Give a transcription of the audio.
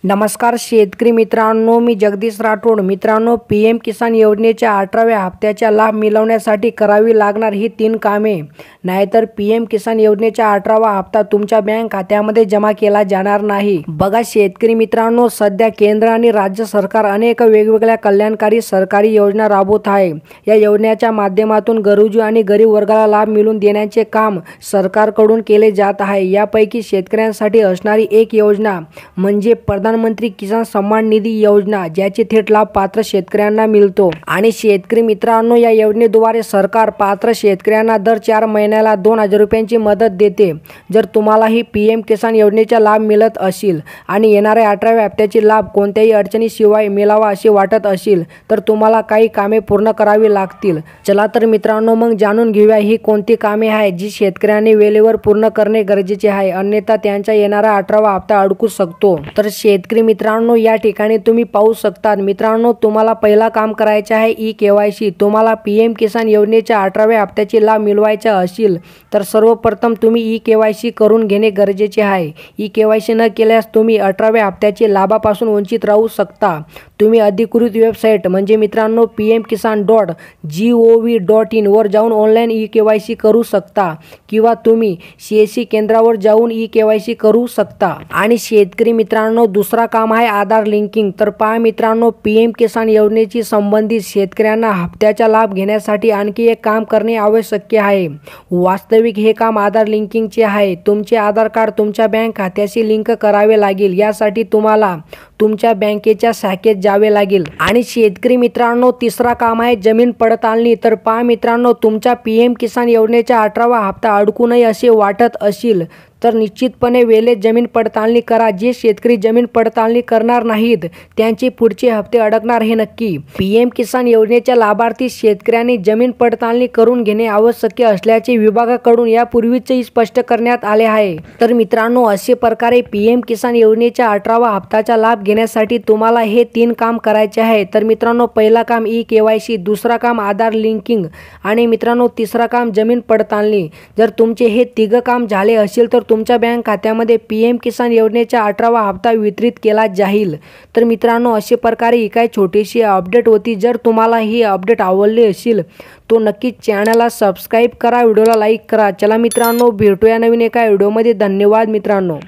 नमस्कार शेतकरी मित्रांनो, मी जगदीश राठोड. मित्रांनो, पीएम किसान योजनेच्या 18व्या हप्त्याचा लाभ मिळवण्यासाठी करावी लागणार ही 3 कामे, नाहीतर पीएम किसान योजनेचा 18वा हप्ता तुमच्या बँक खात्यामध्ये जमा केला जाणार नाही. बघा शेतकरी मित्रांनो, सध्या केंद्र आणि राज्य सरकार अनेक वेगवेगळ्या कल्याणकारी सरकारी योजना राबवत आहे. या योजनेच्या माध्यमातून गरजू आणि गरीब वर्गाला लाभ मिळवून देण्याचे काम सरकारकडून केले जात आहे. यापैकी शेतकऱ्यांसाठी असणारी एक योजना म्हणजे प्रधानमंत्री किसान सन्मान निधी योजना, ज्याचे थेट लाभ पात्र शेतकऱ्यांना मिळतो. आणि शेतकरी मित्रांनो, या योजनेद्वारे सरकार पात्र शेतकऱ्यांना दर 4 महिन्याला 2000 रुपयांची मदत देते. जर तुम्हालाही पीएम किसान योजनेचा लाभ मिळत असेल आणि येणाऱ्या 18व्या हप्त्याचे लाभ कोणत्याही अडचणीशिवाय मिळावा असे वाटत असेल, तर तुम्हाला काही कामे पूर्ण करावी लागतील. चला तर मित्रांनो, मग जाणून घेऊया ही कोणती कामे आहेत जी शेतकऱ्यांनी वेळेवर पूर्ण करणे गरजेचे आहे, अन्यथा त्यांचा येणारा 18वा हप्ता अडकू शकतो. तर शेतकरी मित्रांनो, या ठिकाणी तुम्ही पाहू शकता. मित्रांनो, तुम्हाला पहिला काम करायचे आहे ई-केवायसी. तुम्हाला पीएम किसान योजनेच्या 18व्या हप्त्याचे लाभ मिळवायचा असेल तर सर्वप्रथम तुम्ही ई-केवायसी करून घेणे गरजेचे आहे. ई-केवायसी न केल्यास तुम्ही 18व्या हप्त्याचे लाभापासून वंचित राहू शकता. तुम्ही अधिकृत वेबसाईट म्हणजे मित्रांनो pmkisan.gov.in वर जाऊन ऑनलाईन ई-केवायसी करू शकता किंवा तुम्ही CSC केंद्रावर जाऊन ई-केवायसी करू शकता. आणि शेतकरी मित्रांनो, दुसरा काम आहे आधार लिंकिंग. तर पहा मित्रांनो, पीएम किसान योजनेशी संबंधित शेतकऱ्यांना हप्त्याचा लाभ घेण्यासाठी आणखी एक काम करणे आवश्यक आहे. वास्तविक हे काम आधार लिंकिंगचे आहे. तुमचे आधार कार्ड तुमच्या बँक खात्याशी लिंक करावे लागेल. यासाठी तुम्हाला तुमच्या बँकेच्या शाखेत जावे लागेल. आणि शेतकरी मित्रांनो, तिसरा काम आहे जमीन पडताळणी. तर पहा मित्रांनो, तुमच्या पीएम किसान योजनेचा 18वा हप्ता अडकू नये असे वाटत असेल तर निश्चितपणे वेळेत जमीन पडताळणी करा. जे शेतकरी जमीन पडताळणी करणार नाहीत त्यांचे पुढचे हप्ते अडकणार हे नक्की. पीएम किसान योजनेच्या लाभार्थी शेतकऱ्यांनी जमीन पडताळणी करून घेणे आवश्यक असल्याचे विभागाकडून यापूर्वीच स्पष्ट करण्यात आले आहे. तर मित्रांनो, असे प्रकारे पीएम किसान योजनेच्या 18वा हप्त्याचा लाभ घेण्यासाठी तुम्हाला हे 3 काम करायचे आहे. तर मित्रांनो, पहिला काम ई-केवायसी, दुसरा काम आधार लिंकिंग आणि मित्रांनो तिसरा काम जमीन पडताळणी. जर तुमचे हे 3 काम झाले असेल तर तुमच्या बँक खात्यामध्ये पीएम किसान योजनेचा 18वा हप्ता वितरित केला जाईल. तर मित्रांनो, अशा प्रकारे ही काय छोटीशी अपडेट होती. जर तुम्हाला ही अपडेट आवडली असेल तो नक्कीच चॅनलला सबस्क्राईब करा, व्हिडिओला लाईक करा. चला मित्रांनो, भेटूया नवीन एका व्हिडिओमध्ये. धन्यवाद मित्रांनो.